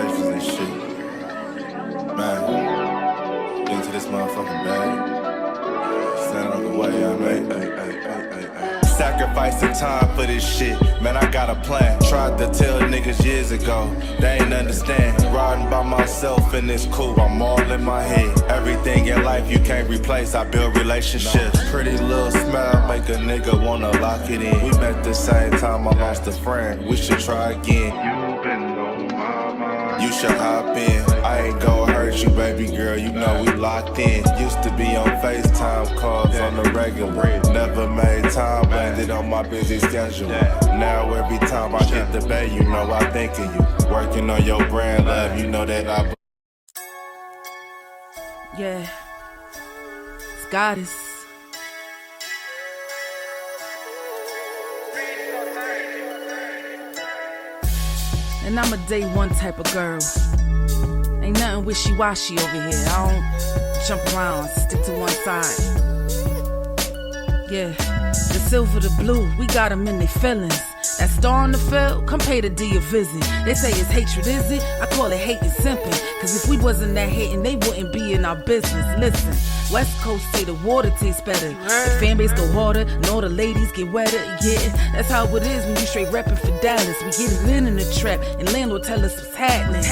notifications and shit. Man, into this motherfucking bag. Stand on the way, I made. Sacrificing time for this shit, man, I got a plan. Tried to tell niggas years ago, they ain't understand. Riding by myself and it's cool, I'm all in my head. Everything in life you can't replace, I build relationships. Pretty little smile make a nigga wanna lock it in. We met the same time I lost a friend, we should try again. You been on my mind, you should hop in. I ain't gon' hurt you, baby girl, you know we locked in. Used to be on FaceTime calls on the regular. Never made time, landed on my busy schedule. Now every time I hit the bay, you know I think of you. Working on your brand, love, you know that I... Yeah, it's goddess. And I'm a day one type of girl. Ain't nothing wishy-washy over here. I don't jump around, stick to one side. Yeah, the silver, the blue, we got them in their feelings. That star on the field, come pay the D a visit. They say it's hatred, is it? I call it hate and simping. Cause if we wasn't that hating, they wouldn't be in our business. Listen, West Coast say the water tastes better. The fan base go harder, and all the ladies get wetter. Yeah, that's how it is when you straight reppin' for Dallas. We get it in the trap, and landlord tell us what's happening.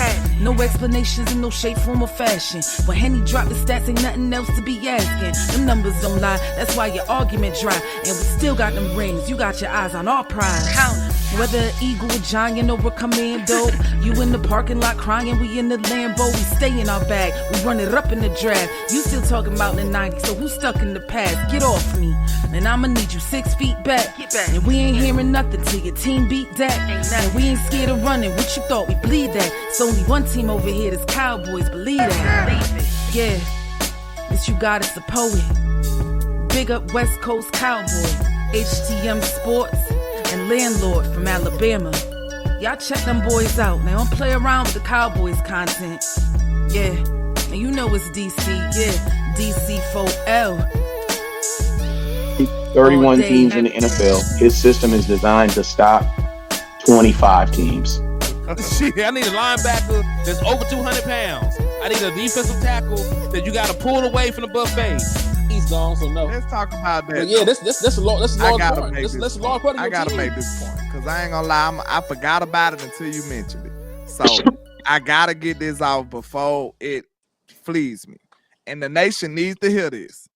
No explanations in no shape, form, or fashion. When Henny drop the stats, ain't nothing else to be asking. Them numbers don't lie, that's why your argument dry. And we still got them rings, you got your eyes on our prize. Whether an eagle, a giant, or a commando, you in the parking lot crying, we in the Lambo, we stay in our bag, we run it up in the draft. You still talking about the 90s, so who's stuck in the past? Get off me, and I'ma need you 6 feet back. And we ain't hearing nothing till your team beat that. And we ain't scared of running, what you thought we bleed that? It's only one team over here, that's Cowboys, believe that. Yeah, this you got is a poet. Big up West Coast Cowboy, HTM Sports, and Landlord from Alabama. Y'all check them boys out. Now don't play around with the Cowboys content. Yeah, and you know it's DC. Yeah, DC 4L. 31 teams in the NFL. His system is designed to stop 25 teams. Shit, I need a linebacker that's over 200 pounds. I need a defensive tackle that you got to pull away from the buffet. He's gone, so no. Let's talk about that. But yeah, that's a large part. That's a large part of your I gotta team. make this point because I ain't gonna lie, I forgot about it until you mentioned it. So I gotta get this off before it flees me, and the nation needs to hear this.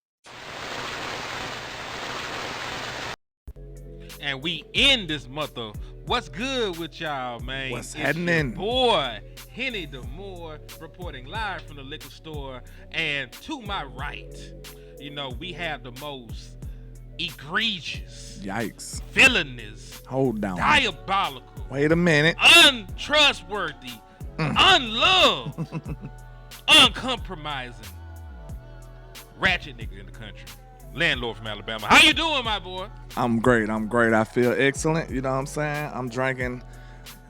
And we in this mother. What's good with y'all, man? What's It's your happening? boy, Henny DeMoore, reporting live from the liquor store. And to my right, you know, we have the most egregious, Yikes! villainous, Hold down. diabolical, Wait a minute. untrustworthy, unloved, uncompromising, ratchet nigga in the country. Landlord from Alabama. How you doing, my boy? I'm great. I feel excellent. You know what I'm saying? I'm drinking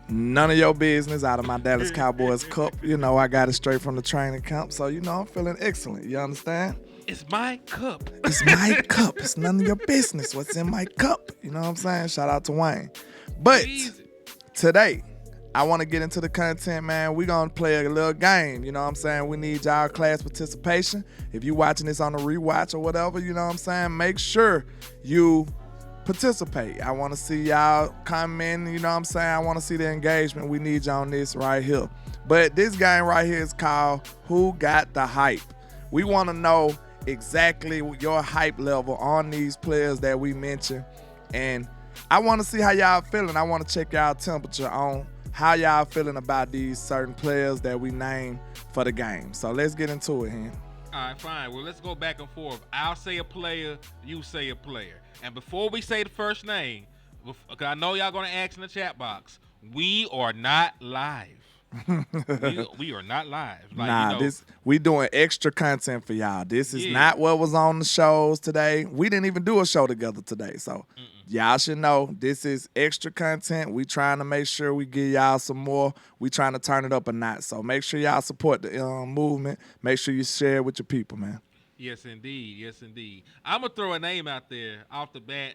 none of your business out of my Dallas Cowboys cup. You know, I got it straight from the training camp. So, you know, I'm feeling excellent. You understand? It's my cup. It's my cup. It's none of your business what's in my cup. You know what I'm saying? Shout out to Wayne. But Easy. today, I want to get into the content, man. We're going to play a little game. You know what I'm saying? We need y'all class participation. If you watching this on a rewatch or whatever, you know what I'm saying? Make sure you participate. I want to see y'all comment. You know what I'm saying? I want to see the engagement. We need y'all on this right here. But this game right here is called Who Got the Hype? We want to know exactly your hype level on these players that we mentioned. And I want to see how y'all feeling. I want to check y'all temperature on how y'all feeling about these certain players that we named for the game. So let's get into it, Hen. All right, fine. Well, let's go back and forth. I'll say a player, you say a player. And before we say the first name, because I know y'all going to ask in the chat box, we are not live. we are not live. Like, Nah, you know, we doing extra content for y'all. This is not what was on the shows today. We didn't even do a show together today. So y'all should know this is extra content. We trying to make sure we give y'all some more. We trying to turn it up a notch. So make sure y'all support the movement. Make sure you share it with your people, man. Yes, indeed. Yes, indeed. I'm going to throw a name out there off the bat.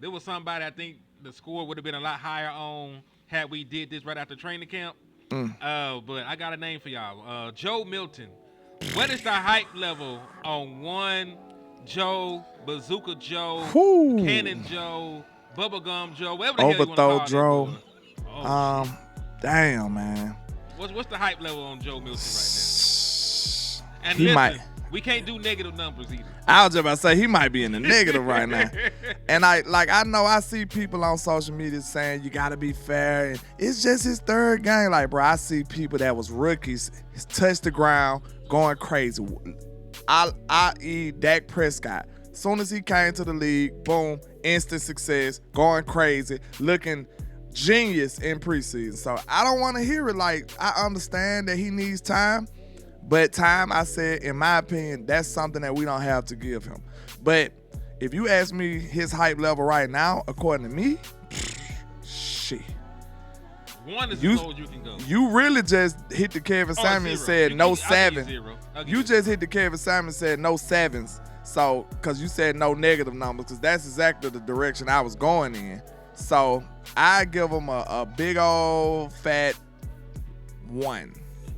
There was somebody I think the score would have been a lot higher on had we did this right after training camp. But I got a name for y'all. Joe Milton. What is the hype level on one Joe, Bazooka Joe, Whew. Cannon Joe, Bubblegum Joe, whatever the hell you want to Overthrow call Joe. that boy? Oh, shit. Damn, man. What's the hype level on Joe Milton right now? And He listen, might. we can't do negative numbers either. I was just about to say he might be in the negative right now. And I know I see people on social media saying you gotta be fair and it's just his third game. Like, bro, I see people that was rookies touch the ground going crazy. I.e. Dak Prescott. Soon as he came to the league, boom, instant success, going crazy, looking genius in preseason. So I don't want to hear it. Like, I understand that he needs time. But time, I said, in my opinion, that's something that we don't have to give him. But if you ask me his hype level right now, according to me, shit. One is as low as you can go. You really just hit the Kevin Simon and said no seven. You just hit the Kevin Simon and said no sevens. So, because you said no negative numbers, because that's exactly the direction I was going in. So, I give him a big old fat 1.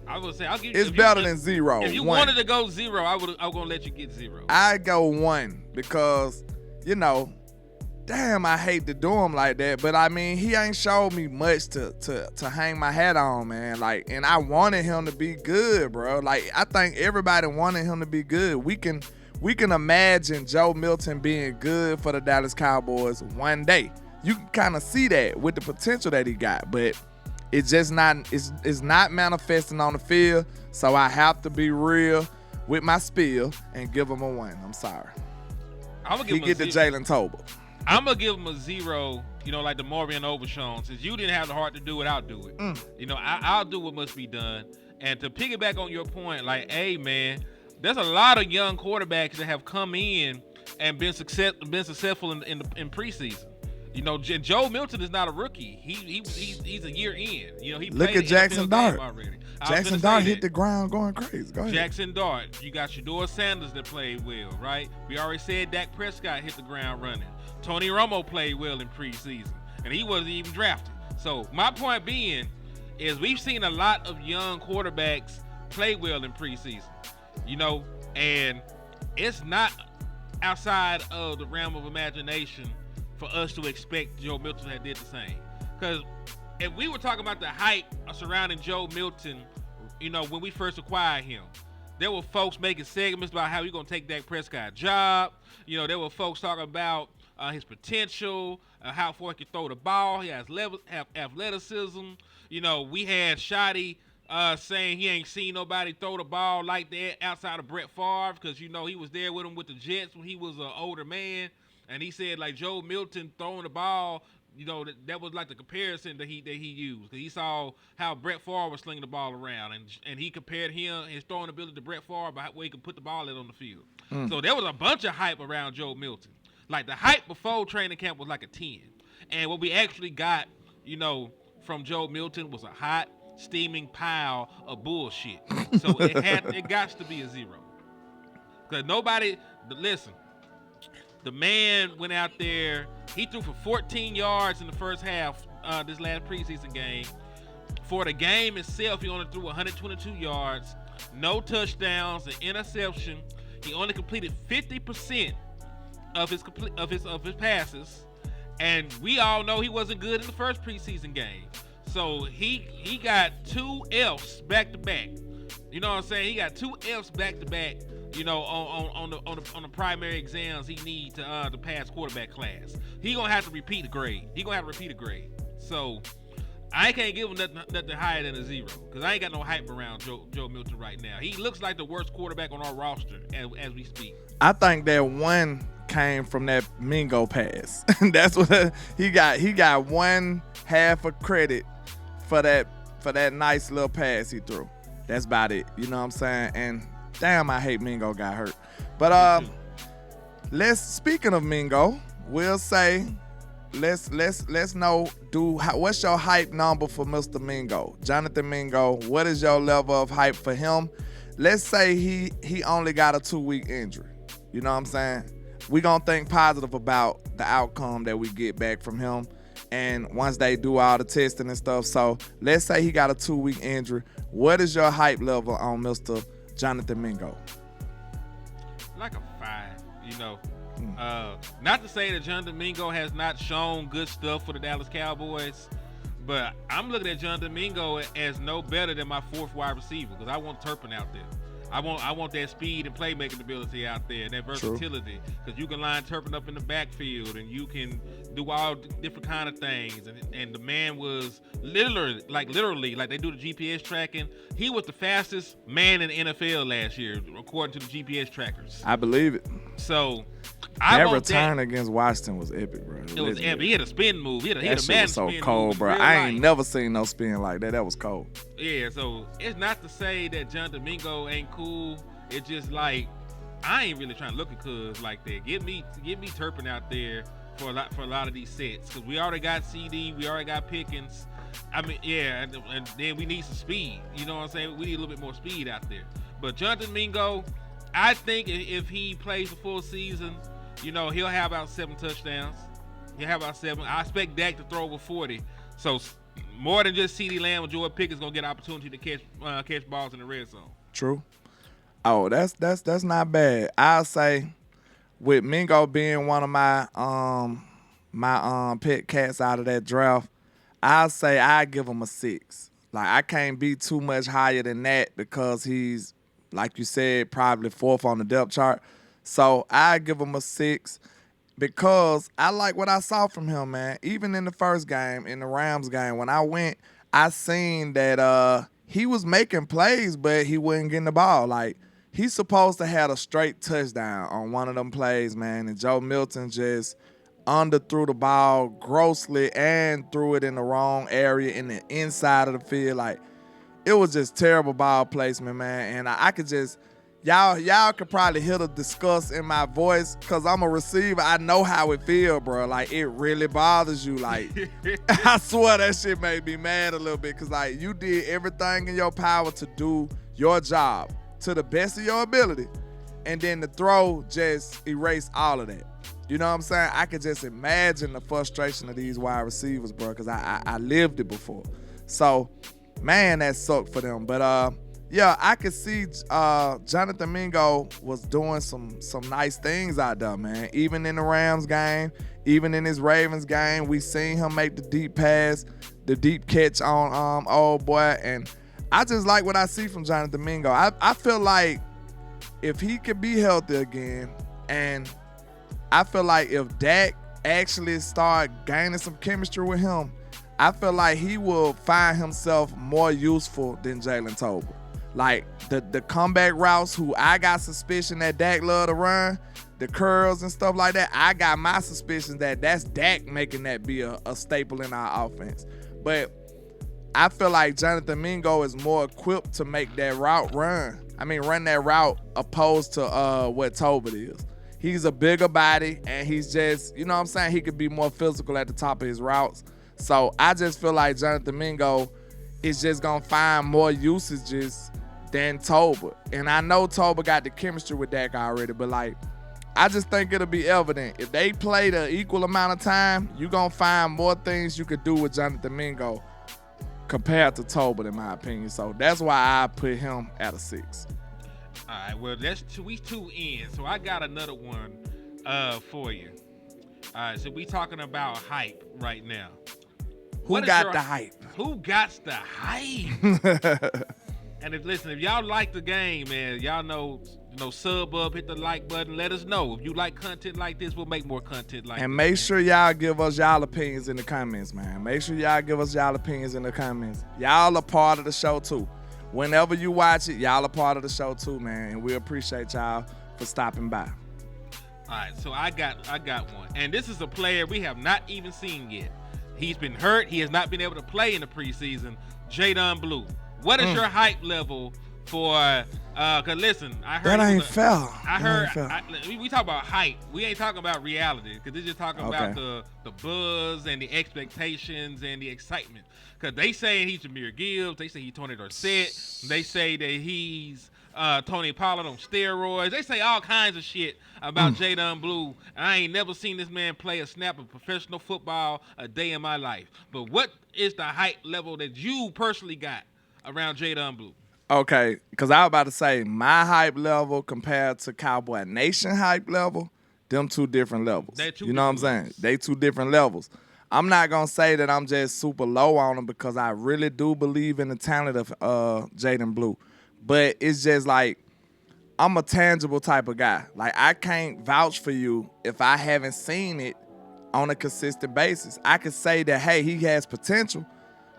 I would say I'll give you. It's better than 0. If you 1. wanted to go 0, I was gonna let you get 0. I go 1 because, damn, I hate to do him like that. But I mean, he ain't showed me much to hang my hat on, man. Like, and I wanted him to be good, bro. Like, I think everybody wanted him to be good. We can imagine Joe Milton being good for the Dallas Cowboys one day. You can kind of see that with the potential that he got, but it's just not. It's not manifesting on the field. So I have to be real with my spiel and give him a 1. I'm sorry. I'm gonna give he him get the Jalen Tolbert. I'm gonna give him a 0. Like the Morgan Overshawn. Since you didn't have the heart to do it, I'll do it. I'll do what must be done. And to piggyback on your point, like, hey man, there's a lot of young quarterbacks that have come in and been successful in preseason. Joe Milton is not a rookie. He's a year in. He look played at Jackson Dart already. Jackson Dart hit the ground going crazy. Go ahead. Jackson Dart. You got Shador Sanders that played well, right? We already said Dak Prescott hit the ground running. Tony Romo played well in preseason, and he wasn't even drafted. So my point being is we've seen a lot of young quarterbacks play well in preseason, and it's not outside of the realm of imagination for us to expect Joe Milton had did the same. Because if we were talking about the hype surrounding Joe Milton, when we first acquired him, there were folks making segments about how he's going to take Dak Prescott's job. There were folks talking about his potential, how far he can throw the ball. He has athleticism. We had Shoddy saying he ain't seen nobody throw the ball like that outside of Brett Favre because, he was there with him with the Jets when he was an older man. And he said, like, Joe Milton throwing the ball, that was like the comparison that he used. Because he saw how Brett Favre was slinging the ball around. And he compared his throwing ability to Brett Favre by where he could put the ball in on the field. So there was a bunch of hype around Joe Milton. Like, the hype before training camp was like a 10. And what we actually got, from Joe Milton was a hot, steaming pile of bullshit. So it got to be a 0. Because listen, the man went out there, he threw for 14 yards in the first half this last preseason game. For the game itself, he only threw 122 yards, no touchdowns, an interception. He only completed 50% of his passes, and we all know he wasn't good in the first preseason game. So he got 2 Fs back to back. You know what I'm saying? He got 2 Fs back to back. On the primary exams he needs to pass quarterback class. He gonna have to repeat a grade. So I can't give him nothing higher than a 0 because I ain't got no hype around Joe Milton right now. He looks like the worst quarterback on our roster as we speak. I think that 1 came from that Mingo pass. That's what he got. He got 1 half of credit for that nice little pass he threw. That's about it. You know what I'm saying? And damn, I hate Mingo got hurt. But speaking of Mingo, we'll say let's know what's your hype number for Mr. Mingo? Jonathan Mingo, what is your level of hype for him? Let's say he only got a 2-week injury. You know what I'm saying? We gonna think positive about the outcome that we get back from him. And once they do all the testing and stuff, so let's say he got a 2-week injury. What is your hype level on Mr. Jonathan Mingo? Like a 5, you know. Not to say that Jonathan Mingo has not shown good stuff for the Dallas Cowboys, but I'm looking at Jonathan Mingo as no better than my 4th wide receiver because I want Turpin out there. I want that speed and playmaking ability out there and that versatility because you can line Turpin up in the backfield and you can do all different kind of things. And the man was literally like they do the GPS tracking. He was the fastest man in the NFL last year, according to the GPS trackers. I believe it. So that return against Washington was epic, bro. It was epic. He had a spin move. He had a man spin was so cold, bro. I ain't never seen no spin like that. That was cold. Yeah, so it's not to say that Jonathan Mingo ain't cool. It's just like I ain't really trying to look at cuz like that. Give me Turpin out there for a lot of these sets because we already got CD, we already got Pickens. I mean, yeah, and then we need some speed. You know what I'm saying? We need a little bit more speed out there. But Jonathan Mingo, I think if he plays the full season, you know, he'll have about 7 touchdowns. He'll have about 7. I expect Dak to throw over 40. So more than just CeeDee Lamb or Jordan Pickens gonna get an opportunity to catch balls in the red zone. True. Oh, that's not bad. I'll say with Mingo being one of my pet cats out of that draft, I'll say I give him a 6. Like I can't be too much higher than that because he's, like you said, probably 4th on the depth chart. So I give him a 6 because I like what I saw from him, man. Even in the first game, in the Rams game, when I went, I seen that he was making plays, but he wasn't getting the ball. Like he's supposed to have a straight touchdown on one of them plays, man. And Joe Milton just underthrew the ball grossly and threw it in the wrong area in the inside of the field. Like it was just terrible ball placement, man. And I could just. Y'all could probably hear the disgust in my voice because I'm a receiver. I know how it feel, bro. Like, it really bothers you. Like, I swear that shit made me mad a little bit because, like, you did everything in your power to do your job to the best of your ability. And then the throw just erased all of that. You know what I'm saying? I could just imagine the frustration of these wide receivers, bro, because I lived it before. So, man, that sucked for them. But, yeah, I could see Jonathan Mingo was doing some nice things out there, man. Even in the Rams game, even in his Ravens game, we seen him make the deep pass, the deep catch on old boy. And I just like what I see from Jonathan Mingo. I feel like if he could be healthy again, and I feel like if Dak actually start gaining some chemistry with him, I feel like he will find himself more useful than Jalen Tolbert. Like the comeback routes, who I got suspicion that Dak love to run, the curls and stuff like that, I got my suspicions that that's Dak making that be a staple in our offense. But I feel like Jonathan Mingo is more equipped to make that route run that route opposed to what Tolbert is. He's a bigger body, and he's just, you know what I'm saying, he could be more physical at the top of his routes. So I just feel like Jonathan Mingo is just going to find more usages than Tolbert. And I know Tolbert got the chemistry with Dak already, but like, I just think it'll be evident. If they play the equal amount of time, you're going to find more things you could do with Jonathan Mingo compared to Tolbert, in my opinion. So that's why I put him at a 6. All right, well, we 2 in, so I got another one for you. All right, so we talking about hype right now. Who got the hype? Who got the hype? And if y'all like the game, man, y'all know, sub up, hit the like button, let us know. If you like content like this, we'll make more content like this. And make sure y'all give us y'all opinions in the comments, man. Make sure y'all give us y'all opinions in the comments. Y'all are part of the show too. Whenever you watch it, y'all are part of the show too, man. And we appreciate y'all for stopping by. All right, so I got one. And this is a player we have not even seen yet. He's been hurt. He has not been able to play in the preseason. Jadon Blue. What is your hype level for? Cause listen, I heard that ain't fair. We talk about hype. We ain't talking about reality. Cause they're just talking about the buzz and the expectations and the excitement. Cause they say he's Jahmyr Gibbs. They say he's Tony Dorsett. They say that he's Tony Pollard on steroids. They say all kinds of shit about Jadon Blue. I ain't never seen this man play a snap of professional football a day in my life. But what is the hype level that you personally got around Jadon Blue? Okay, because I was about to say my hype level compared to Cowboy Nation hype level, them two different levels. You know what I'm saying? They two different levels. I'm not going to say that I'm just super low on them because I really do believe in the talent of Jadon Blue. But it's just like I'm a tangible type of guy. Like I can't vouch for you if I haven't seen it on a consistent basis. I could say that, hey, he has potential,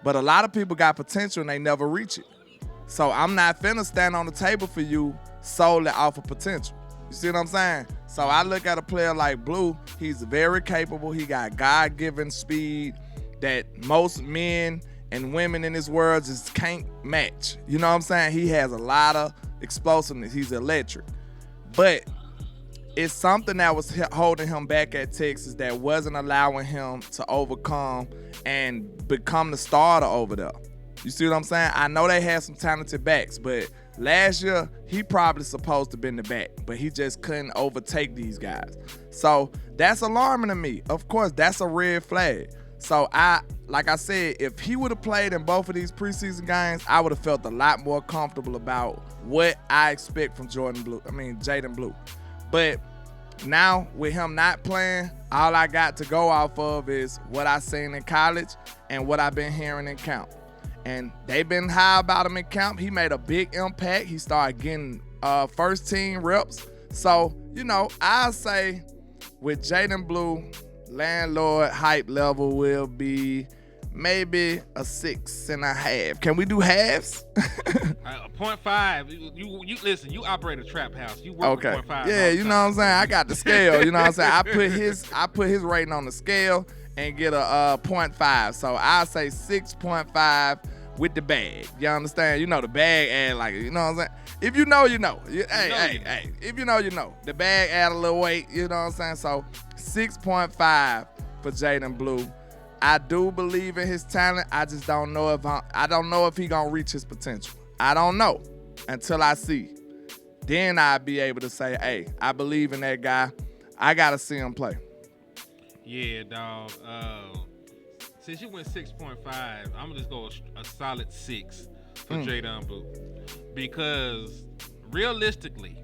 but a lot of people got potential and they never reach it. So I'm not finna stand on the table for you solely off of potential. You see what I'm saying? So I look at a player like Blue. He's very capable. He got God-given speed that most men and women in this world just can't match. You know what I'm saying? He has a lot of explosiveness. He's electric. But it's something that was holding him back at Texas that wasn't allowing him to overcome and become the starter over there. You see what I'm saying? I know they had some talented backs, but last year, he probably supposed to have been the back, but he just couldn't overtake these guys. So that's alarming to me. Of course, that's a red flag. So like I said, if he would have played in both of these preseason games, I would have felt a lot more comfortable about what I expect from Jadon Blue. But now with him not playing, all I got to go off of is what I seen in college and what I've been hearing in camp. And they've been high about him in camp. He made a big impact. He started getting first team reps. So, I say with Jadon Blue, Landlord hype level will be maybe a 6.5. Can we do halves? 0.5. You listen, you operate a trap house. You work with 0.5. Yeah, you know what I'm saying? I got the scale. You know what I'm saying? I put his rating on the scale and get a 0.5. So I'll say 6.5 with the bag. You understand? The bag add like, you know what I'm saying? If you know, you know. Hey. If you know, you know. The bag add a little weight, you know what I'm saying? So 6.5 for Jadon Blue. I do believe in his talent. I just don't know if he gonna reach his potential. I don't know until I see. Then I'll be able to say, hey, I believe in that guy. I gotta see him play. Yeah, dog. Since you went 6.5, I'm gonna just go a solid 6 for Jadon Blue. Because realistically,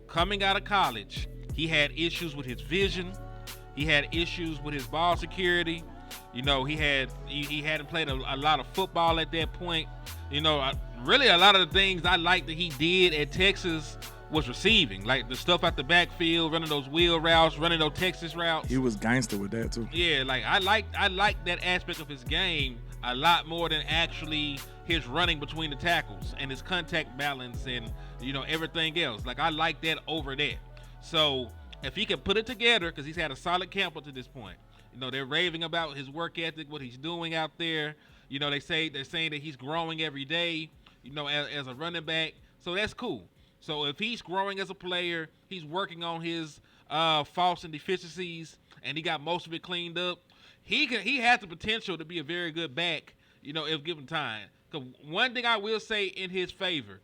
coming out of college, he had issues with his vision. He had issues with his ball security. He hadn't played a lot of football at that point. Really a lot of the things I liked that he did at Texas was receiving, like the stuff out the backfield, running those wheel routes, running those Texas routes. He was gangster with that too. Yeah, like I like that aspect of his game a lot more than actually his running between the tackles and his contact balance and everything else. Like I like that over that. So if he can put it together, because he's had a solid camp up to this point. They're raving about his work ethic, what he's doing out there. They're saying that he's growing every day, as a running back. So that's cool. So if he's growing as a player, he's working on his faults and deficiencies, and he got most of it cleaned up. He has the potential to be a very good back, if given time. Because one thing I will say in his favor,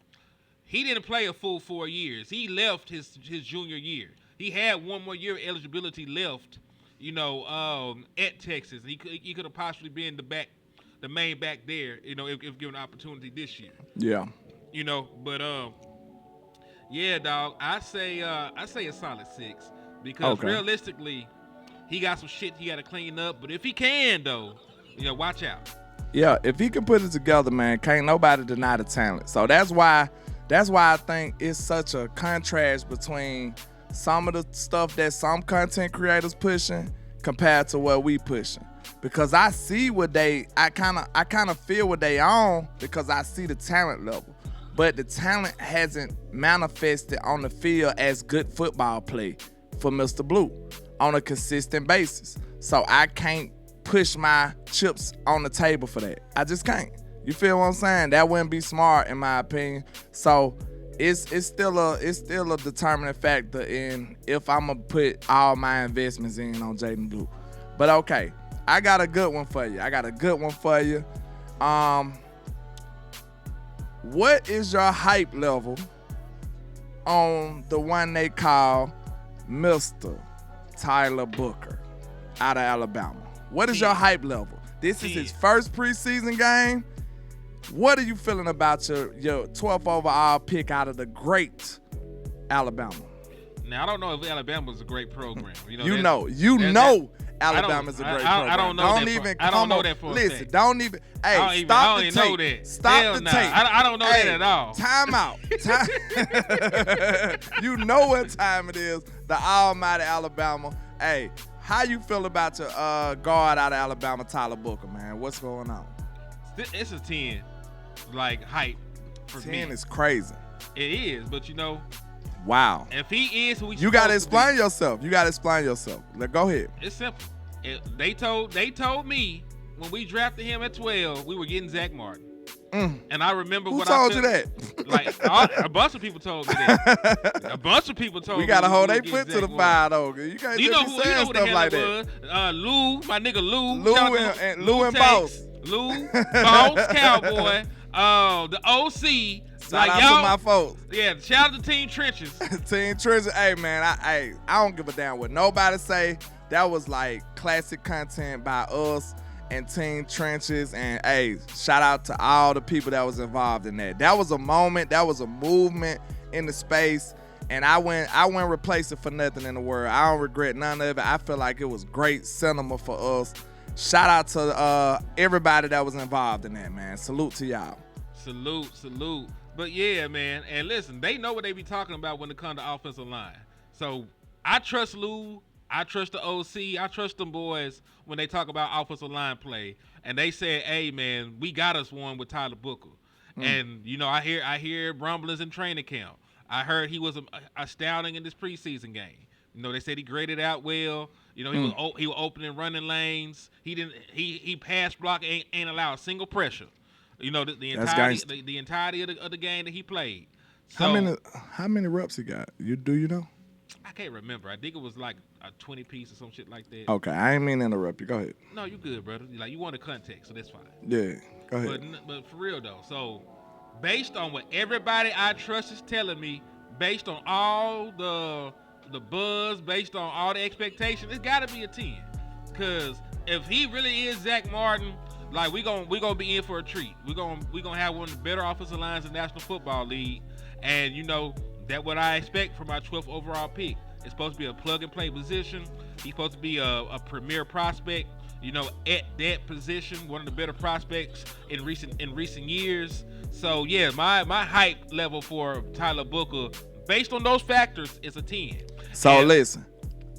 he didn't play a full 4 years. He left his junior year. He had one more year of eligibility left, at Texas. He could have possibly been the main back there, if given an opportunity this year. Yeah. But yeah, dog. I say a solid 6 because realistically, he got some shit he got to clean up. But if he can, though, watch out. Yeah, if he can put it together, man, can't nobody deny the talent. So that's why I think it's such a contrast between some of the stuff that some content creators pushing compared to what we pushing. Because I see I kind of feel what they on because I see the talent level. But the talent hasn't manifested on the field as good football play for Mr. Blue on a consistent basis. So I can't push my chips on the table for that. I just can't. You feel what I'm saying? That wouldn't be smart in my opinion. So it's still a determining factor in if I'm gonna put all my investments in on Jadon Blue. But okay, I got a good one for you. What is your hype level on the one they call Mr. Tyler Booker out of Alabama? What is your hype level? This is his first preseason game. What are you feeling about your 12th overall pick out of the great Alabama? Now, I don't know if Alabama's a great program. Alabama's a great program. I don't know don't that even I don't know that for a Listen, fact. don't even. Hey, I stop don't the even know tape. that. Stop Hell the nah. tape. I don't know that at all. Time out. You know what time it is. The almighty Alabama. Hey, how you feel about your guard out of Alabama, Tyler Booker, man? What's going on? It's a 10, like, hype for 10 me. is crazy. It is, but Wow. if he is who he's You got to supposed to be, explain yourself. You got to explain yourself. Go ahead. it's simple. They told me when we drafted him at 12, we were getting Zach Martin. And I remember Who what told I you felt, that? Like, a bunch of people told me that. A bunch of people told me We got to hold we their were foot getting to the Zach fire, though. You can't You just know be saying who the stuff hell like it that. was? Lou, my nigga Lou. Lou Shout out to and Lou and Takes. Boss. Lou, Boss, Cowboy, the OC. Shout out to my folks. Yeah, shout out to Team Trenches. Team Treasure. Hey, man, I don't give a damn what nobody say. That was like classic content by us and Team Trenches. And, hey, shout out to all the people that was involved in that. That was a moment. That was a movement in the space. And I wouldn't replace it for nothing in the world. I don't regret none of it. I feel like it was great cinema for us. Shout out to everybody that was involved in that, man. Salute to y'all. Salute. But yeah, man. And listen, they know what they be talking about when it comes to offensive line. So I trust Lou. I trust the OC. I trust them boys when they talk about offensive line play. And they said, hey, man, we got us one with Tyler Booker. And, I hear rumblings in training camp. I heard he was astounding in this preseason game. They said he graded out well. He was opening running lanes. He pass block ain't allowed a single pressure. The entirety of the game that he played. So, how many reps he got? Do you know? I can't remember. I think it was like a 20 piece or some shit like that. Okay, I ain't mean to interrupt you. Go ahead. No, you good, brother. Like, you want the context, so that's fine. Yeah, go ahead. But for real though, so based on what everybody I trust is telling me, based on all the buzz, based on all the expectations, it's got to be a 10. Because if he really is Zach Martin, like we gonna be in for a treat. We gonna have one of the better offensive lines in the National Football League, and that's what I expect from our 12th overall pick. It's supposed to be a plug-and-play position. He's supposed to be a premier prospect, at that position, one of the better prospects in recent years. So, yeah, my hype level for Tyler Booker, based on those factors, is a 10. So, listen,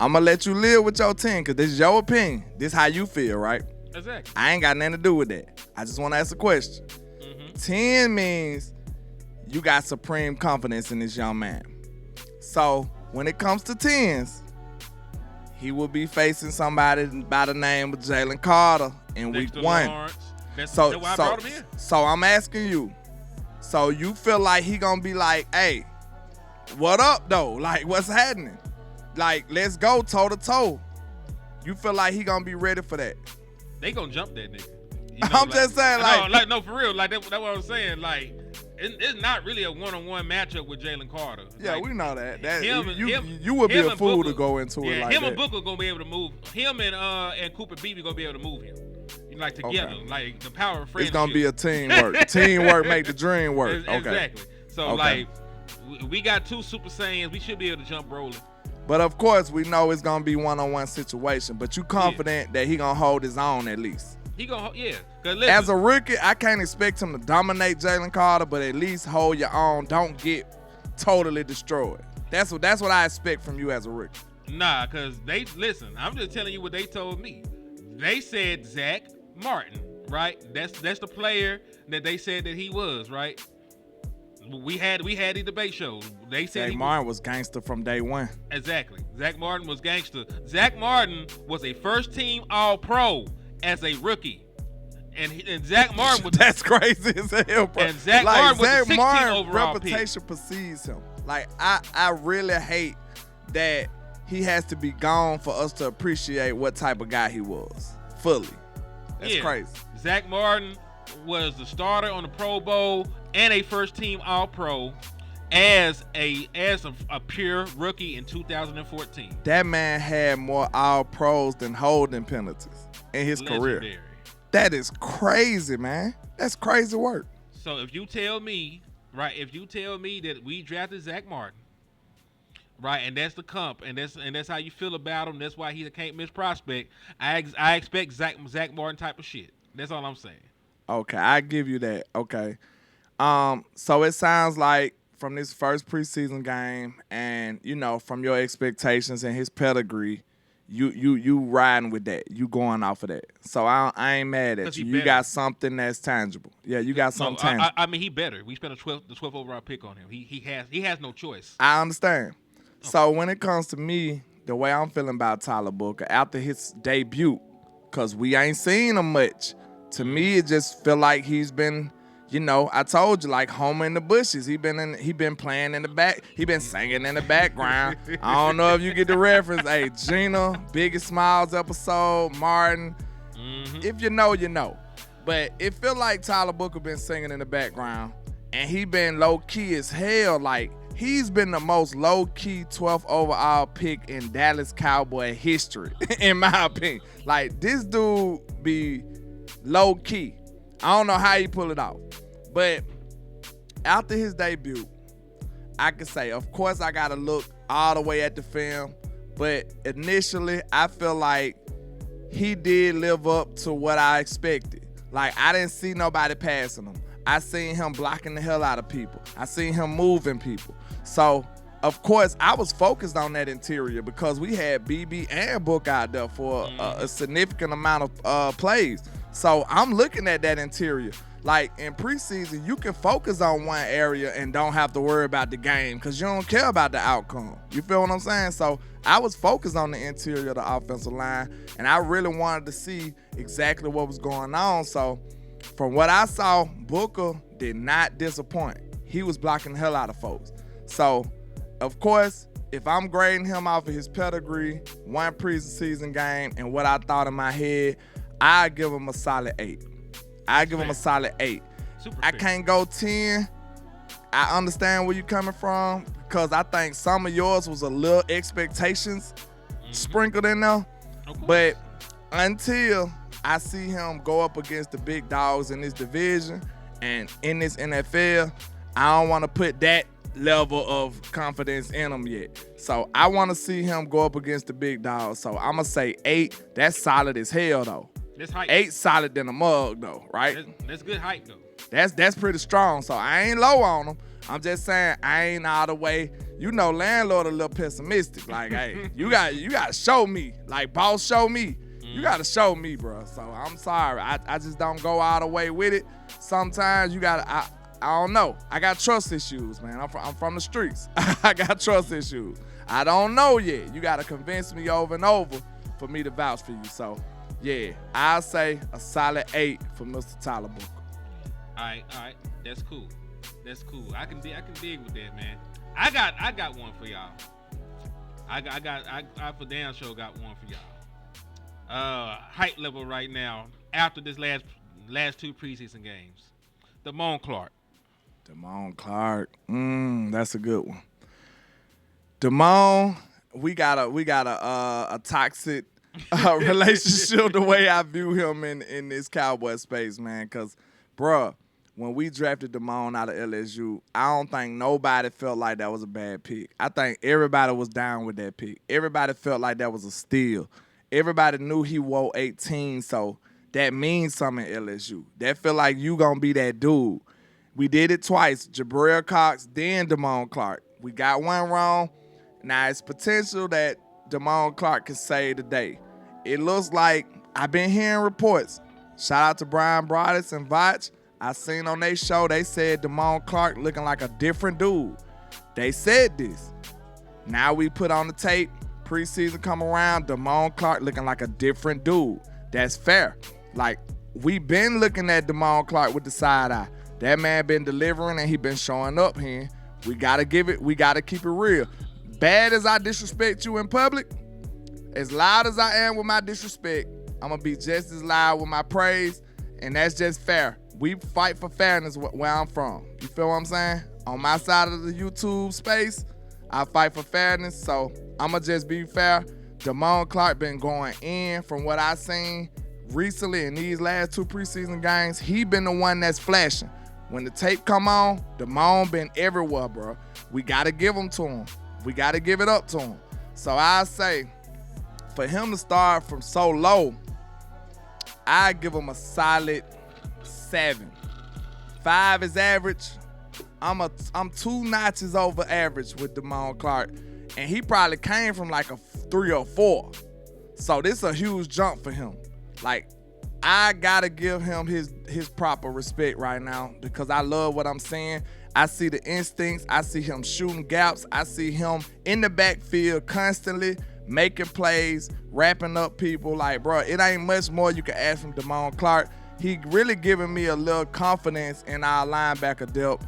I'm going to let you live with your 10 because this is your opinion. This is how you feel, right? Exactly. I ain't got nothing to do with that. I just want to ask a question. 10 means you got supreme confidence in this young man. So when it comes to 10s, he will be facing somebody by the name of Jalen Carter in week 1. That's why I brought him in. So I'm asking you. So you feel like he gonna be like, hey, what up though? Like, what's happening? Like, let's go toe to toe. You feel like he gonna be ready for that? They gonna jump that nigga. I'm just saying, no, for real. Like that's what I'm saying. Like, it's not really a one-on-one matchup with Jalen Carter. Yeah, like, we know that. You him would be a and fool Booker, to go into it like that. Him and Booker gonna be able to move. Him and Cooper Beebe gonna be able to move him. Like together, Okay. like the power of friendship. It's gonna be a teamwork. Teamwork make the dream work. Okay. Exactly. So Okay. like, we got 2 Super Saiyans. We should be able to jump rolling. But of course, we know it's gonna be one-on-one situation. But you confident that he gonna hold his own at least? He gonna, yeah. As a rookie, I can't expect him to dominate Jalen Carter, but at least hold your own. Don't get totally destroyed. That's what I expect from you as a rookie. Nah, because I'm just telling you what they told me. They said Zach Martin, right? That's the player that they said that he was, right? We had the debate shows. They said Zach Martin was gangster from day one. Exactly. Zach Martin was gangster. Zach Martin was a first-team All-Pro as a rookie. And Zach Martin was that's crazy as hell, bro. And Zach Martin was a 16 overall reputation pick. precedes him. Like I really hate that he has to be gone for us to appreciate what type of guy he was fully. That's crazy. Zach Martin was the starter on the Pro Bowl and a first-team All-Pro. as a pure rookie in 2014. That man had more all pros than holding penalties in his career. Legendary. That is crazy, man. That's crazy work. So if you tell me that we drafted Zach Martin, right, and that's the comp, and that's how you feel about him, that's why he's a can't miss prospect, I expect Zach Martin type of shit. That's all I'm saying. Okay, I give you that. Okay. So it sounds like from this first preseason game and, you know, from your expectations and his pedigree, you riding with that. You going off of that. So I ain't mad at you. You got something that's tangible. Yeah, you got something tangible. I mean, he better. We spent the 12th overall pick on him. He has no choice. I understand. Okay. So when it comes to me, the way I'm feeling about Tyler Booker after his debut, because we ain't seen him much, to me it just feel like he's been, you know, I told you, like Homer in the bushes. He been playing in the back. He been singing in the background. I don't know if you get the reference. Hey, Gina, Biggest Smiles episode, Martin. Mm-hmm. If you know, you know. But it feel like Tyler Booker been singing in the background, and he been low key as hell. Like he's been the most low key 12th overall pick in Dallas Cowboy history, in my opinion. Like this dude be low key. I don't know how he pull it off. But after his debut, I could say, of course, I got to look all the way at the film. But initially, I feel like he did live up to what I expected. Like, I didn't see nobody passing him. I seen him blocking the hell out of people. I seen him moving people. So, of course, I was focused on that interior because we had BB and Book out there for a significant amount of plays. So, I'm looking at that interior. Like, in preseason, you can focus on one area and don't have to worry about the game because you don't care about the outcome. You feel what I'm saying? So, I was focused on the interior of the offensive line, and I really wanted to see exactly what was going on. So, from what I saw, Booker did not disappoint. He was blocking the hell out of folks. So, of course, if I'm grading him off of his pedigree, one preseason game, and what I thought in my head, I give him a solid 8. I give him a solid 8. I can't go 10. I understand where you're coming from because I think some of yours was a little expectations sprinkled in there. But until I see him go up against the big dogs in this division and in this NFL, I don't want to put that level of confidence in him yet. So I want to see him go up against the big dogs. So I'm going to say 8. That's solid as hell, though. That's hype. 8 solid than a mug, though, right? That's good hype, though. That's pretty strong. So I ain't low on him. I'm just saying I ain't all the way. You know, Landlord a little pessimistic. Like, hey, you got to show me. Like, boss, show me. You got to show me, bro. So I'm sorry. I just don't go all the way with it. Sometimes you got to, I don't know. I got trust issues, man. I'm from the streets. I got trust issues. I don't know yet. You got to convince me over and over for me to vouch for you. So, yeah, I'll say a solid 8 for Mr. Tyler Booker. All right, that's cool. I can dig with that, man. I got one for y'all. I for damn sure got one for y'all. Hype level right now after this last 2 preseason games. Damone Clark. That's a good one. Damone, we got a toxic relationship the way I view him in this Cowboy space, man. Cause, bruh, when we drafted Damone out of LSU, I don't think nobody felt like that was a bad pick. I think everybody was down with that pick. Everybody felt like that was a steal. Everybody knew he wore 18, so that means something in LSU. That feel like you gonna be that dude. We did it twice, Jabril Cox, then Damone Clark. We got one wrong. Now it's potential that Damone Clark can save the day. It looks like I've been hearing reports. Shout out to Brian Broaddus and Vach. I seen on their show, they said Damone Clark looking like a different dude. They said this. Now we put on the tape, preseason come around, Damone Clark looking like a different dude. That's fair. Like, we been looking at Damone Clark with the side eye. That man been delivering and he been showing up here. We gotta keep it real. Bad as I disrespect you in public, as loud as I am with my disrespect, I'm gonna be just as loud with my praise, and that's just fair. We fight for fairness where I'm from. You feel what I'm saying? on my side of the YouTube space, I fight for fairness. So I'ma just be fair. Damone Clark been going in from what I seen recently in these last 2 preseason games. He been the one that's flashing. When the tape come on, Damone been everywhere, bro. We gotta give him to him. We gotta give it up to him. So I say, for him to start from so low, I give him a solid 7. 5 is average. I'm 2 notches over average with Damone Clark, and he probably came from like a 3 or 4. So this is a huge jump for him. Like, I gotta give him his proper respect right now because I love what I'm seeing. I see the instincts. I see him shooting gaps. I see him in the backfield constantly making plays, wrapping up people. Like, bro, it ain't much more you can ask from Damone Clark. He really giving me a little confidence in our linebacker depth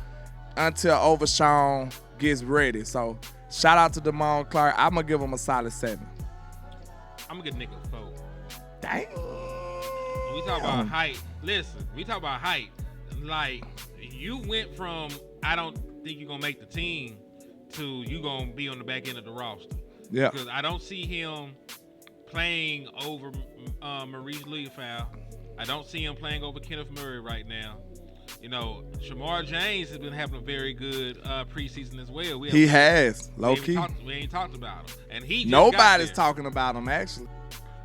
until Overshawn gets ready. So shout out to Damone Clark. I'm gonna give him a solid 7. I'm gonna get nigga a 4. Dang. We talk about height. Listen, we talk about height. Like, you went from I don't think you're gonna make the team to you gonna be on the back end of the roster. Yeah. Because I don't see him playing over Maurice Leafau. I don't see him playing over Kenneth Murray right now. You know, Shamar James has been having a very good preseason as well. He has, low key. We ain't talked about him, and he just nobody's talking about him actually.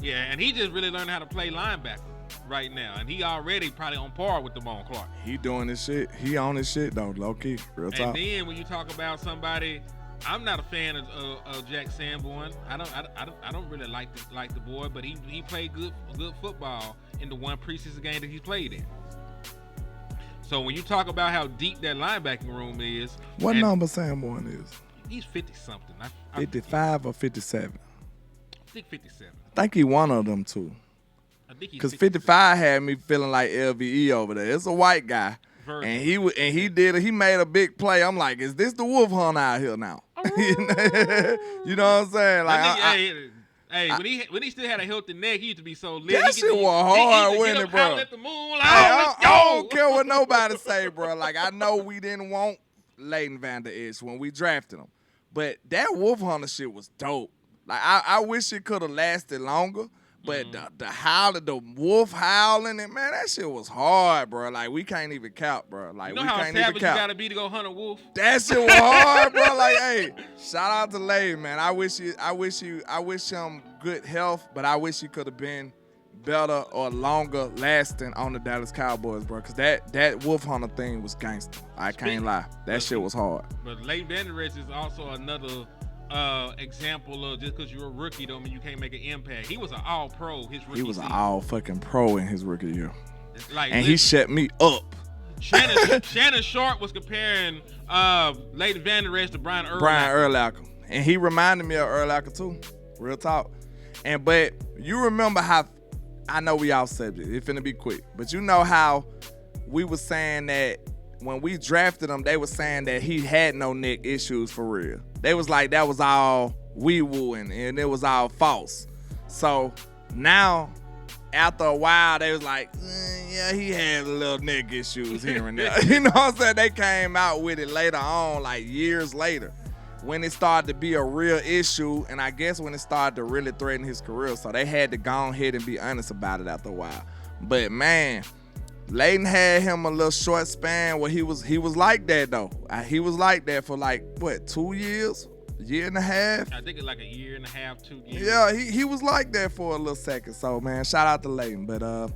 Yeah, and he just really learned how to play linebacker right now, and he already probably on par with Damone Clark. He doing his shit. He on his shit though, low key, real talk. And then when you talk about somebody, I'm not a fan of Jack Sanborn. I don't really like the boy, but he played good football in the 1 preseason game that he played in. So when you talk about how deep that linebacking room is, what number Sanborn is? He's 50-something. 55 or 57? I think 57. I think he one of them too. I think he's Because 55 had me feeling like LVE over there. It's a white guy. And he made a big play. I'm like, is this the Wolf Hunt out here now? You know what I'm saying? Like, when he still had a healthy neck, he used to be so lit. That shit was hard winning, bro. At the moon, I don't care what nobody say, bro. Like, I know we didn't want Leighton Vander Esch when we drafted him, but that Wolf Hunter shit was dope. Like, I wish it could have lasted longer. But the howling, the wolf howling, and man, that shit was hard, bro. Like, we can't even count, bro. Like, you know we how can't even savage count. you gotta be to go hunt a wolf? That shit was hard, bro. Like, hey, shout out to Leighton, man. I wish him good health, but I wish he could have been better or longer lasting on the Dallas Cowboys, bro. Cause that wolf hunter thing was gangster. I can't lie. That shit was hard. But Leighton Vander Esch is also another example of just because you're a rookie don't mean you can't make an impact. He was an all-pro his rookie He was an season. all-fucking-pro in his rookie year. Like, and he shut me up. Shannon Sharp was comparing Leighton Vander Esch to Brian Urlacher. And he reminded me of Urlacher too. Real talk. But you remember how, I know we off subject, it's finna be quick, but you know how we was saying that when we drafted him, they was saying that he had no neck issues for real. They was like, that was all wee-woo and it was all false. So now, after a while, they was like, yeah, he had a little neck issues here and there. You know what I'm saying? They came out with it later on, like years later, when it started to be a real issue, and I guess when it started to really threaten his career. So they had to go ahead and be honest about it after a while. But man, Leighton had him a little short span where he was like that though. He was like that for like what, 2 years, a year and a half. I think it's like a year and a half, 2 years. Yeah, he was like that for a little second. So man, shout out to Leighton. But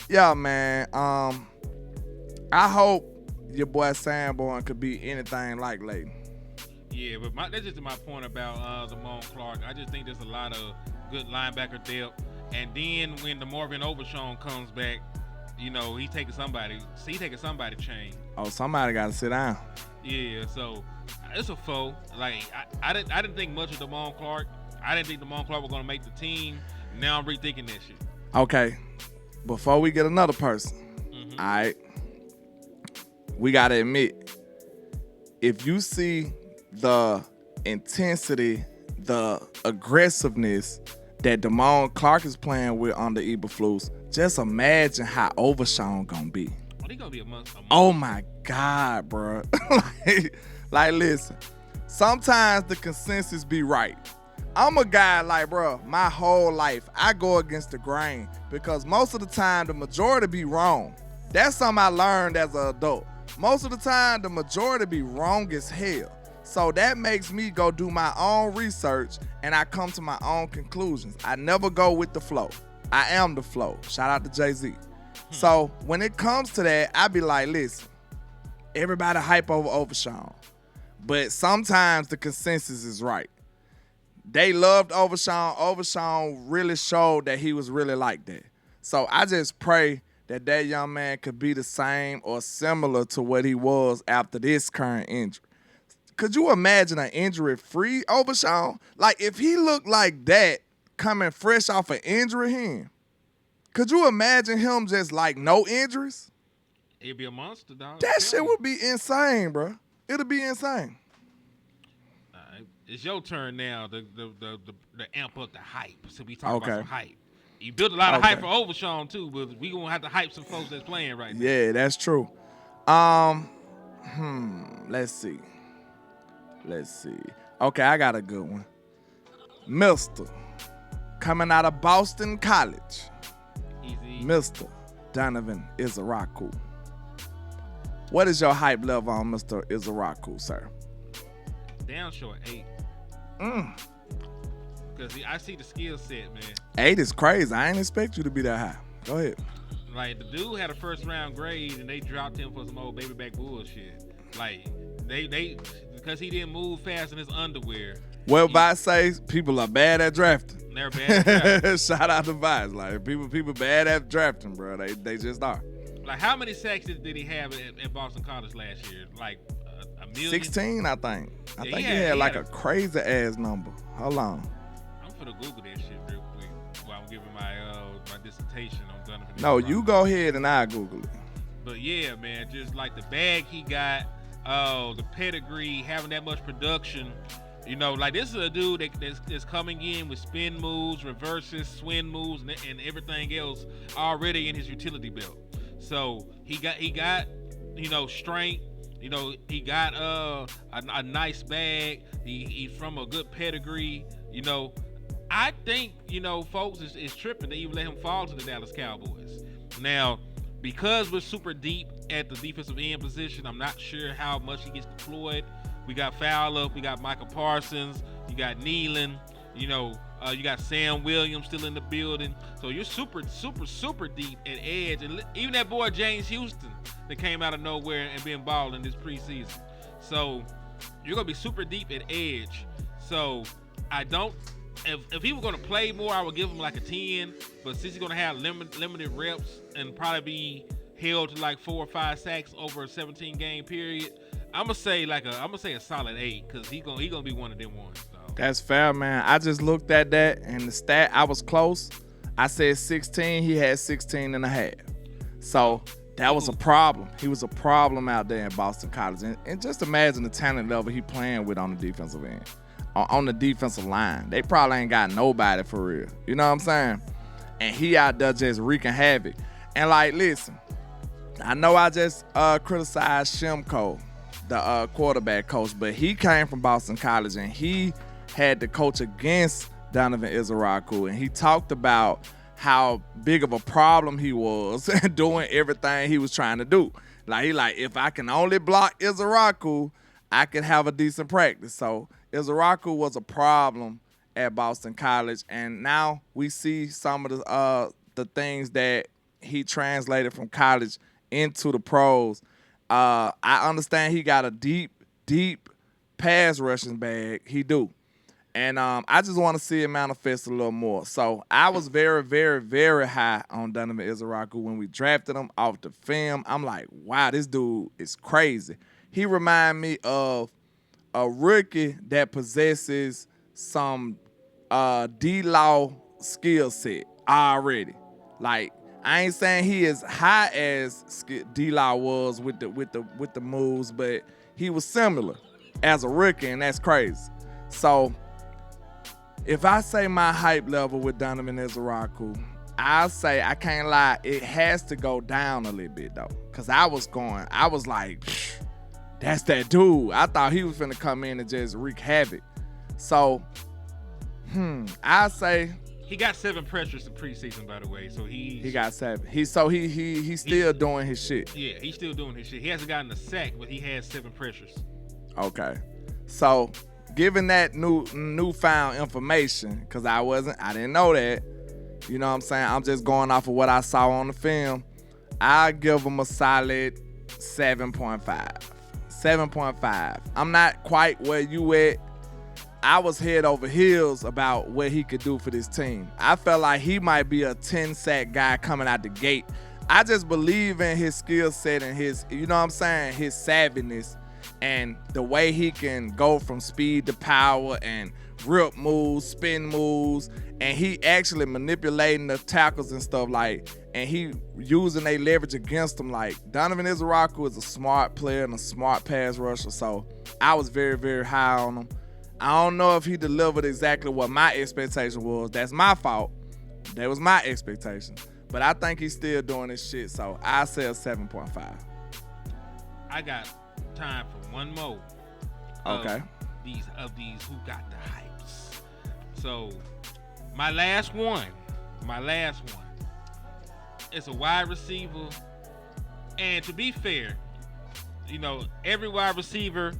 yeah, man. I hope your boy Sanborn could be anything like Leighton. Yeah, but that's just my point about Damone Clark. I just think there's a lot of good linebacker depth, and then when the Marvin Overshawn comes back, you know, he taking somebody chain. Oh, somebody got to sit down. Yeah, so it's a foe. Like I didn't think much of Damone Clark. I didn't think Damone Clark was gonna make the team. Now I'm rethinking that shit. Okay, before we get another person, all right, we gotta admit, if you see the intensity, the aggressiveness that Damone Clark is playing with on the Eberflus, just imagine how Overshawn gonna be. Oh, he gonna be a month. Oh my God, bro. like, listen. Sometimes the consensus be right. I'm a guy like, bro, my whole life, I go against the grain because most of the time, the majority be wrong. That's something I learned as an adult. Most of the time, the majority be wrong as hell. So that makes me go do my own research and I come to my own conclusions. I never go with the flow. I am the flow. Shout out to Jay-Z. So when it comes to that, I be like, listen, everybody hype over Overshawn. But sometimes the consensus is right. They loved Overshawn. Overshawn really showed that he was really like that. So I just pray that young man could be the same or similar to what he was after this current injury. Could you imagine an injury-free Overshawn? Like, if he looked like that coming fresh off an injury, could you imagine him just like no injuries? He'd be a monster, dog. That shit would be insane, bro. It'll be insane. It's your turn now to amp up the hype. So we talk about Okay. some hype. You built a lot of hype Okay. for Overshawn too, but we gonna have to hype some folks that's playing right now. Yeah, that's true. Let's see. Okay, I got a good one. Mr. Coming out of Boston College. Easy. Mr. Donovan Izaraku. What is your hype level on Mr. Izaraku, sir? Down short 8. Because I see the skill set, man. 8 is crazy. I ain't expect you to be that high. Go ahead. Like, the dude had a first round grade and they dropped him for some old baby back bullshit. Like, they because he didn't move fast in his underwear. Well, Vice says people are bad at drafting. They're bad at drafting. Shout out to Vice. Like, people bad at drafting, bro. They just are. Like, how many sacks did he have at Boston College last year? Like, a million? 16, I think. I think he he had like had a crazy ass number. Hold on. I'm finna Google that shit real quick while I'm giving my dissertation on Donovan. No, Izaraku. you go ahead and I'll Google it. But yeah, man, just like the bag he got, the pedigree, having that much production. You know, like, this is a dude that's coming in with spin moves, reverses, swing moves, and everything else already in his utility belt. So he got you know, strength. You know, he got a nice bag. He's from a good pedigree. You know, I think, you know, folks is tripping to even let him fall to the Dallas Cowboys. Now, because we're super deep at the defensive end position, I'm not sure how much he gets deployed. We got Fowler, we got Michael Parsons, you got Nealon, you know, you got Sam Williams still in the building. So you're super deep at edge. And even that boy James Houston that came out of nowhere and been balling this preseason. So you're going to be super deep at edge. So I don't, if he were going to play more, I would give him like a 10. But since he's going to have limited reps and probably be held to like 4 or 5 sacks over a 17-game period, I'm gonna say a solid 8 because he gonna be one of them ones. So. That's fair, man. I just looked at that and the stat, I was close. I said 16, he had 16 and a half. So that was a problem. He was a problem out there in Boston College. And just imagine the talent level he playing with on the defensive end, on the defensive line. They probably ain't got nobody for real. You know what I'm saying? And he out there just wreaking havoc. And like, listen, I know I just criticized Shimko, the quarterback coach, but he came from Boston College and he had to coach against Donovan Izaraku, and he talked about how big of a problem he was doing everything he was trying to do. Like, if I can only block Izaraku, I could have a decent practice. So Izaraku was a problem at Boston College, and now we see some of the things that he translated from college into the pros. I understand he got a deep pass rushing bag. He do. And I just want to see it manifest a little more. So I was very, very, very high on Donovan Izaraku when we drafted him off the film. I'm like, wow, this dude is crazy. He remind me of a rookie that possesses some D-Law skill set already. Like, I ain't saying he as high as D-Law was with the moves, but he was similar as a rookie, and that's crazy. So if I say my hype level with Donovan Izaraku, I'll say, I can't lie, it has to go down a little bit though, Cause I was like, that's that dude. I thought he was finna come in and just wreak havoc. So, I say he got 7 pressures in preseason, by the way. So he got 7. He's still doing his shit. Yeah, he's still doing his shit. He hasn't gotten a sack, but he has 7 pressures. Okay. So, given that newfound information, because I didn't know that, you know what I'm saying? I'm just going off of what I saw on the film. I give him a solid 7.5. 7.5. I'm not quite where you at. I was head over heels about what he could do for this team. I felt like he might be a 10-sack guy coming out the gate. I just believe in his skill set and his, you know what I'm saying, his savviness and the way he can go from speed to power and rip moves, spin moves, and he actually manipulating the tackles and stuff like, and he using their leverage against them. Like, Donovan Izaraku is a smart player and a smart pass rusher, so I was very, very high on him. I don't know if he delivered exactly what my expectation was. That's my fault. That was my expectation. But I think he's still doing his shit, so I say a 7.5. I got time for one more. Okay. These who got the hypes. So my last one is a wide receiver. And to be fair, you know, every wide receiver,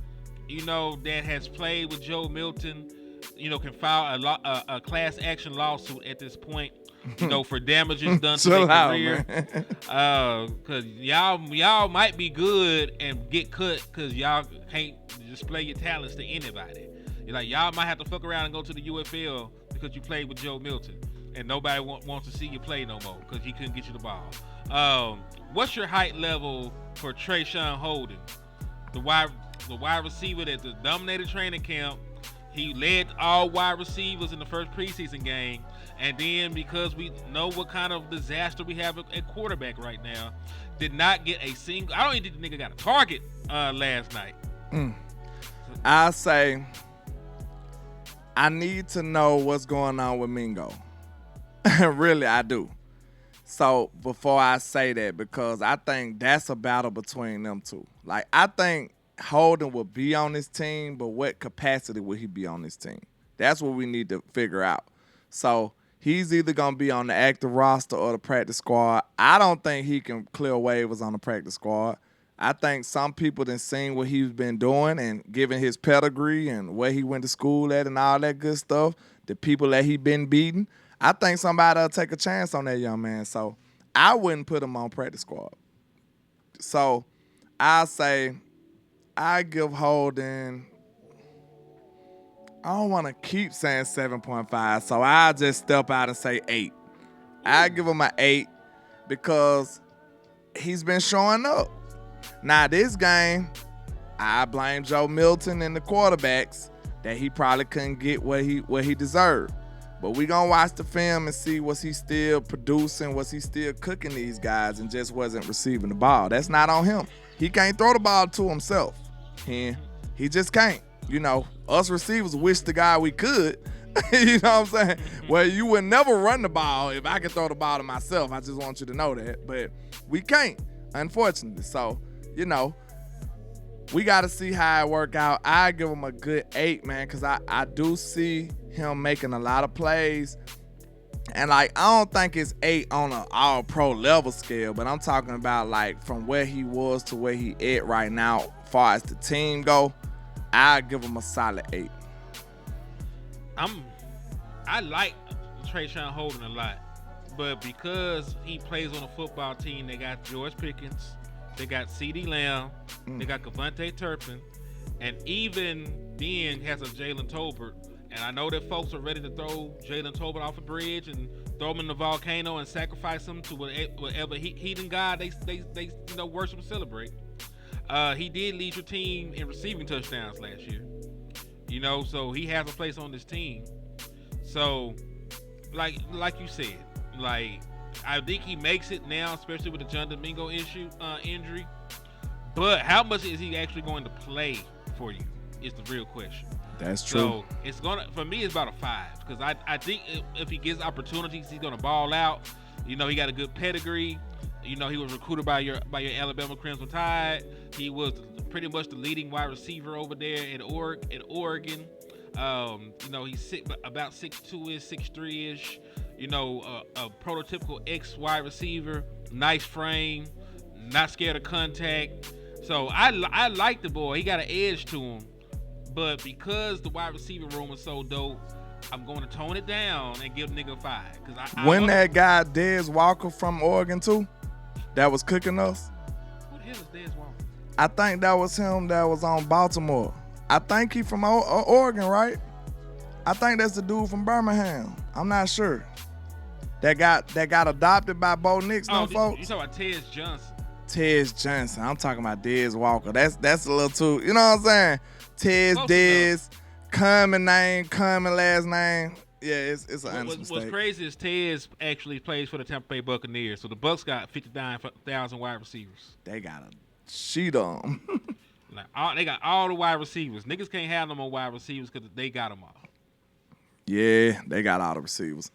you know, that has played with Joe Milton, you know, can file a class action lawsuit at this point, you know, for damages done to their career. Cause y'all might be good and get cut cause y'all can't display your talents to anybody. You're like, y'all might have to fuck around and go to the UFL because you played with Joe Milton and nobody wants to see you play no more because he couldn't get you the ball. What's your height level for Trayshawn Holden, the wide receiver that dominated training camp? He led all wide receivers in the first preseason game. And then because we know what kind of disaster we have at quarterback right now, did not get a single. I don't even think the nigga got a target last night. I say I need to know what's going on with Mingo. Really, I do. So before I say that, because I think that's a battle between them two. Like, I think Holden will be on this team, but what capacity will he be on this team? That's what we need to figure out. So he's either going to be on the active roster or the practice squad. I don't think he can clear waivers on the practice squad. I think some people done seen what he's been doing and given his pedigree and where he went to school at and all that good stuff, the people that he been beating. I think somebody will take a chance on that young man. So I wouldn't put him on practice squad. So I'll say I give Holden, I don't want to keep saying 7.5, so I'll just step out and say 8. I give him an 8 because he's been showing up. Now this game, I blame Joe Milton and the quarterbacks that he probably couldn't get what he deserved. But we gonna watch the film and see was he still producing, was he still cooking these guys and just wasn't receiving the ball. That's not on him. He can't throw the ball to himself. He just can't. You know, us receivers wish the guy we could. You know what I'm saying? Well, you would never run the ball if I could throw the ball to myself. I just want you to know that. But we can't, unfortunately. So, you know, we got to see how it work out. I give him a good 8, man, because I do see him making a lot of plays. And, like, I don't think it's 8 on an all-pro level scale, but I'm talking about, like, from where he was to where he at right now, as far as the team go, I give him a solid 8. I like Trayshawn Holden a lot, but because he plays on a football team, they got George Pickens, they got CeeDee Lamb, they got Kevontae Turpin, and even then has a Jalen Tolbert. And I know that folks are ready to throw Jalen Tolbert off a bridge and throw him in the volcano and sacrifice him to whatever heathen god they you know, worship and celebrate. He did lead your team in receiving touchdowns last year. You know, so he has a place on this team. So, like you said, like, I think he makes it now, especially with the John Domingo injury. But how much is he actually going to play for you is the real question. That's true. So it's for me, it's about a 5 because I think if he gets opportunities, he's gonna ball out. You know, he got a good pedigree. You know, he was recruited by your Alabama Crimson Tide. He was pretty much the leading wide receiver over there in Oregon. You know, he's about 6'2-ish, 6'3-ish. You know, a prototypical wide receiver. Nice frame, not scared of contact. So I like the boy. He got an edge to him. But because the wide receiver room is so dope, I'm going to tone it down and give nigga 5. When that guy Dez Walker from Oregon too, that was cooking us. Who the hell is Dez Walker? I think that was him that was on Baltimore. I think he from Oregon, right? I think that's the dude from Birmingham. I'm not sure. That got adopted by Bo Nix, no folks. You talking about Tez Johnson? Tez Johnson. I'm talking about Dez Walker. That's a little too. You know what I'm saying? Tez, Dez, common name, common last name. Yeah, it's an honest mistake. What's crazy is Tez actually plays for the Tampa Bay Buccaneers. So the Bucs got 59,000 wide receivers. They got a sheet on them. They got all the wide receivers. Niggas can't have them on wide receivers because they got them all. Yeah, they got all the receivers.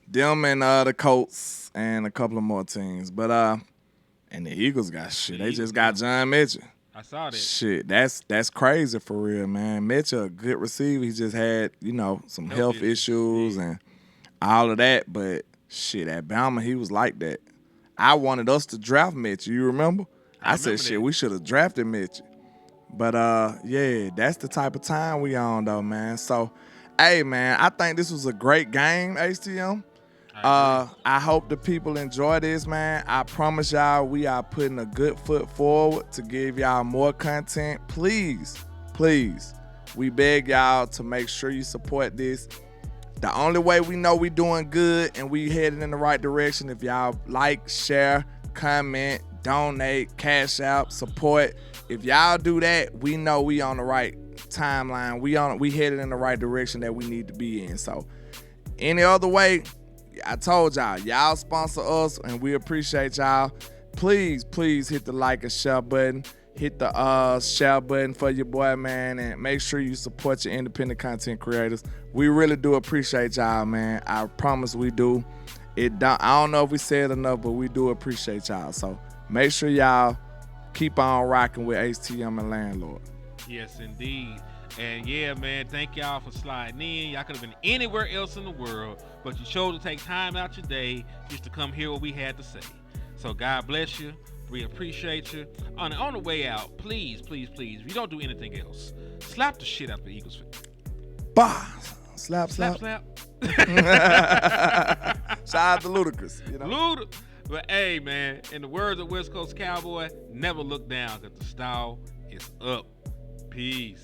Them and the Colts and a couple of more teams. But and the Eagles got shit. They just got John Mitchell. I saw that. Shit, that's crazy for real, man. Mitchell, a good receiver. He just had, you know, some health issues and all of that. But shit, at Bama, he was like that. I wanted us to draft Mitchell. You remember? I said, shit, we should have drafted Mitchell. But yeah, that's the type of time we on though, man. So, hey, man, I think this was a great game, HTM. I hope the people enjoy this, man. I promise y'all we are putting a good foot forward to give y'all more content. Please, we beg y'all to make sure you support this. The only way we know we doing good and we headed in the right direction if y'all like, share, comment, donate, cash out, support. If y'all do that, we know we on the right timeline. We headed in the right direction that we need to be in. So any other way, I told y'all sponsor us and we appreciate y'all. Please hit the like and share button. Hit the share button for your boy, man, and make sure you support your independent content creators. We really do appreciate y'all, man. I promise we do. I don't know if we said enough, but we do appreciate y'all. So make sure y'all keep on rocking with HTM and Landlord. Yes, indeed. And yeah, man, thank y'all for sliding in. Y'all could have been anywhere else in the world, but you chose to take time out your day just to come hear what we had to say. So God bless you. We appreciate you. On the way out, please, if you don't do anything else, slap the shit out of the Eagles fan. Bah! Slap. Slap. Shout out to Ludacris. You know? But hey, man, in the words of West Coast Cowboy, never look down because the style is up. Peace.